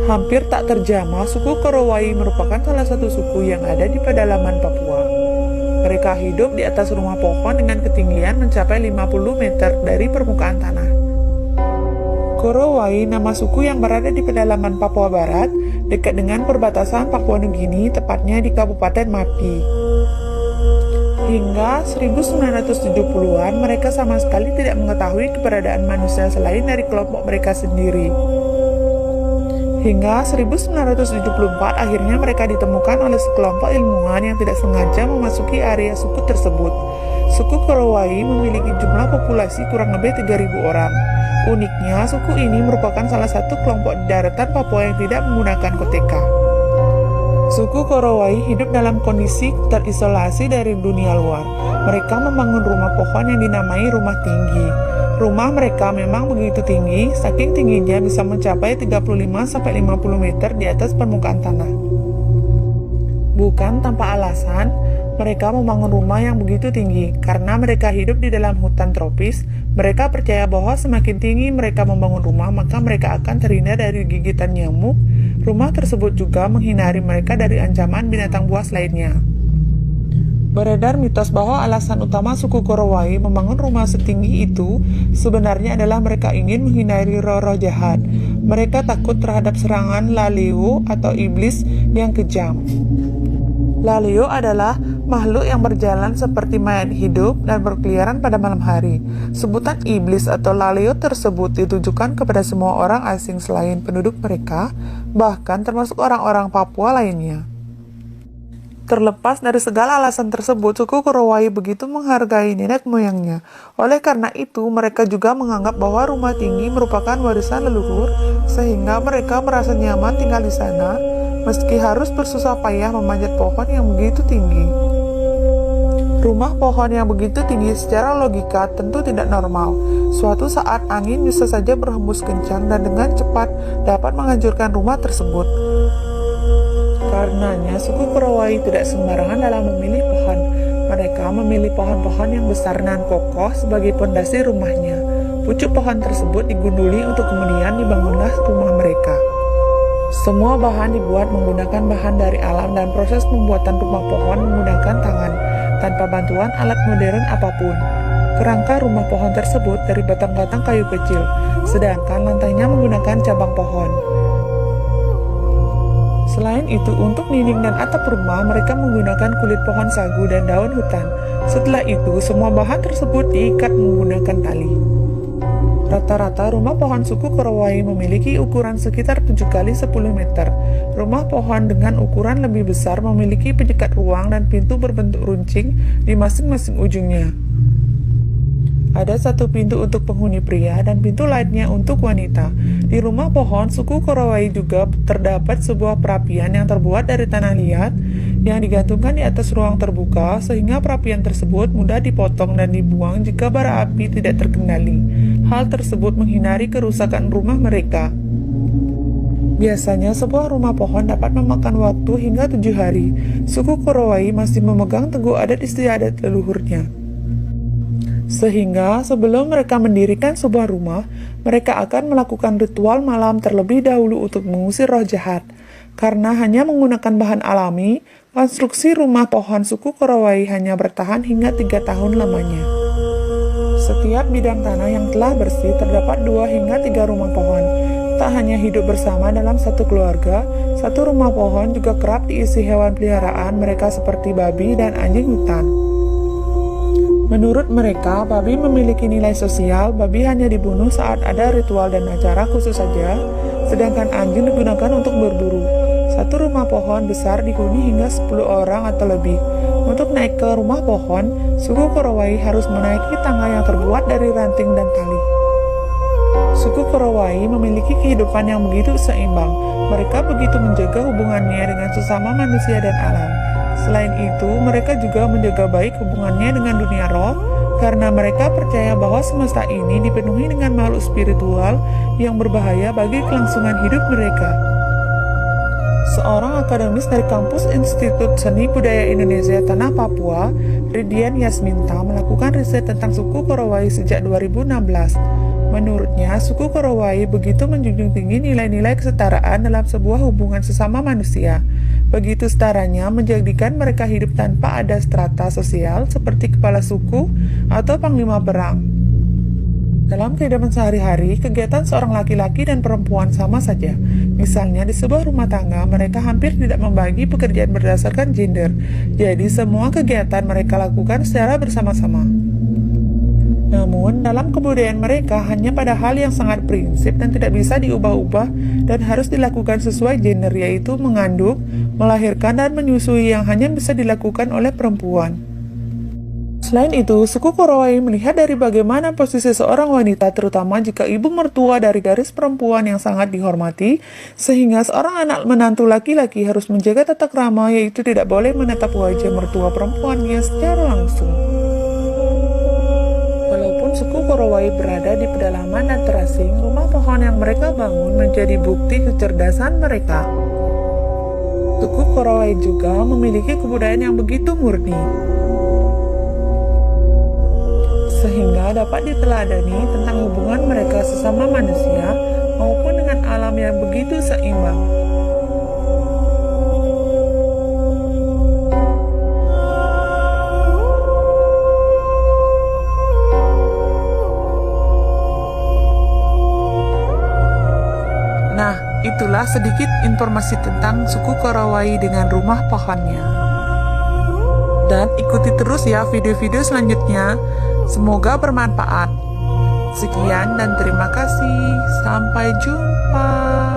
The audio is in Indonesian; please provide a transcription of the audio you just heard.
Hampir tak terjamah, suku Korowai merupakan salah satu suku yang ada di pedalaman Papua. Mereka hidup di atas rumah pohon dengan ketinggian mencapai 50 meter dari permukaan tanah. Korowai, nama suku yang berada di pedalaman Papua Barat, dekat dengan perbatasan Papua Nugini, tepatnya di Kabupaten Mapi. Hingga 1970-an, mereka sama sekali tidak mengetahui keberadaan manusia selain dari kelompok mereka sendiri. Hingga 1974, akhirnya mereka ditemukan oleh sekelompok ilmuwan yang tidak sengaja memasuki area suku tersebut. Suku Korowai memiliki jumlah populasi kurang lebih 3.000 orang. Uniknya, suku ini merupakan salah satu kelompok di daratan Papua yang tidak menggunakan koteka. Suku Korowai hidup dalam kondisi terisolasi dari dunia luar. Mereka membangun rumah pohon yang dinamai rumah tinggi. Rumah mereka memang begitu tinggi, saking tingginya bisa mencapai 35-50 meter di atas permukaan tanah. Bukan tanpa alasan, mereka membangun rumah yang begitu tinggi. Karena mereka hidup di dalam hutan tropis, mereka percaya bahwa semakin tinggi mereka membangun rumah, maka mereka akan terhindar dari gigitan nyamuk. Rumah tersebut juga menghindari mereka dari ancaman binatang buas lainnya. Beredar mitos bahwa alasan utama suku Korowai membangun rumah setinggi itu sebenarnya adalah mereka ingin menghindari roh-roh jahat. Mereka takut terhadap serangan Laleo atau iblis yang kejam. Laleo adalah makhluk yang berjalan seperti mayat hidup dan berkeliaran pada malam hari. Sebutan iblis atau Laleo tersebut ditujukan kepada semua orang asing selain penduduk mereka, bahkan termasuk orang-orang Papua lainnya. Terlepas dari segala alasan tersebut, suku Korowai begitu menghargai nenek moyangnya. Oleh karena itu, mereka juga menganggap bahwa rumah tinggi merupakan warisan leluhur, sehingga mereka merasa nyaman tinggal di sana, meski harus bersusah payah memanjat pohon yang begitu tinggi. Rumah pohon yang begitu tinggi secara logika tentu tidak normal. Suatu saat angin bisa saja berhembus kencang dan dengan cepat dapat menghancurkan rumah tersebut. Karenanya, suku Korowai tidak sembarangan dalam memilih pohon. Mereka memilih pohon-pohon yang besar dan kokoh sebagai pondasi rumahnya. Pucuk pohon tersebut digunduli untuk kemudian dibangunlah rumah mereka. Semua bahan dibuat menggunakan bahan dari alam dan proses pembuatan rumah pohon menggunakan tangan, tanpa bantuan alat modern apapun. Kerangka rumah pohon tersebut dari batang-batang kayu kecil, sedangkan lantainya menggunakan cabang pohon. Selain itu, untuk dinding dan atap rumah, mereka menggunakan kulit pohon sagu dan daun hutan. Setelah itu, semua bahan tersebut diikat menggunakan tali. Rata-rata rumah pohon suku Korowai memiliki ukuran sekitar 7 kali 10 meter. Rumah pohon dengan ukuran lebih besar memiliki penyekat ruang dan pintu berbentuk runcing di masing-masing ujungnya. Ada satu pintu untuk penghuni pria dan pintu lainnya untuk wanita. Di rumah pohon suku Korowai juga terdapat sebuah perapian yang terbuat dari tanah liat yang digantungkan di atas ruang terbuka, sehingga perapian tersebut mudah dipotong dan dibuang jika bara api tidak terkendali. Hal tersebut menghindari kerusakan rumah mereka. Biasanya sebuah rumah pohon dapat memakan waktu hingga 7 hari. Suku Korowai masih memegang teguh adat istiadat leluhurnya. Sehingga sebelum mereka mendirikan sebuah rumah, mereka akan melakukan ritual malam terlebih dahulu untuk mengusir roh jahat. Karena hanya menggunakan bahan alami, konstruksi rumah pohon suku Korowai hanya bertahan hingga 3 tahun lamanya. Setiap bidang tanah yang telah bersih terdapat 2 hingga 3 rumah pohon. Tak hanya hidup bersama dalam satu keluarga, satu rumah pohon juga kerap diisi hewan peliharaan mereka seperti babi dan anjing hutan. Menurut mereka, babi memiliki nilai sosial. Babi hanya dibunuh saat ada ritual dan acara khusus saja, sedangkan anjing digunakan untuk berburu. Satu rumah pohon besar dihuni hingga 10 orang atau lebih. Untuk naik ke rumah pohon, suku Korowai harus menaiki tangga yang terbuat dari ranting dan tali. Suku Korowai memiliki kehidupan yang begitu seimbang. Mereka begitu menjaga hubungannya dengan sesama manusia dan alam. Selain itu, mereka juga menjaga baik hubungannya dengan dunia roh, karena mereka percaya bahwa semesta ini dipenuhi dengan makhluk spiritual yang berbahaya bagi kelangsungan hidup mereka. Seorang akademis dari kampus Institut Seni Budaya Indonesia Tanah Papua, Ridian Yasminta, melakukan riset tentang suku Korowai sejak 2016. Menurutnya, suku Korowai begitu menjunjung tinggi nilai-nilai kesetaraan dalam sebuah hubungan sesama manusia. Begitu setaranya menjadikan mereka hidup tanpa ada strata sosial seperti kepala suku atau panglima perang. Dalam kehidupan sehari-hari, kegiatan seorang laki-laki dan perempuan sama saja. Misalnya di sebuah rumah tangga, mereka hampir tidak membagi pekerjaan berdasarkan gender. Jadi semua kegiatan mereka lakukan secara bersama-sama. Namun, dalam kebudayaan mereka hanya pada hal yang sangat prinsip dan tidak bisa diubah-ubah dan harus dilakukan sesuai gender, yaitu mengandung, melahirkan, dan menyusui yang hanya bisa dilakukan oleh perempuan. Selain itu, suku Korowai melihat dari bagaimana posisi seorang wanita, terutama jika ibu mertua dari garis perempuan yang sangat dihormati, sehingga seorang anak menantu laki-laki harus menjaga tata krama, yaitu tidak boleh menatap wajah mertua perempuannya secara langsung. Walaupun suku Korowai berada di pedalaman dan terasing, rumah pohon yang mereka bangun menjadi bukti kecerdasan mereka. Suku Korowai juga memiliki kebudayaan yang begitu murni, sehingga dapat diteladani tentang hubungan mereka sesama manusia maupun dengan alam yang begitu seimbang. Nah, itulah sedikit informasi tentang suku Korowai dengan rumah pohonnya. Dan ikuti terus ya video-video selanjutnya. Semoga bermanfaat. Sekian dan terima kasih. Sampai jumpa.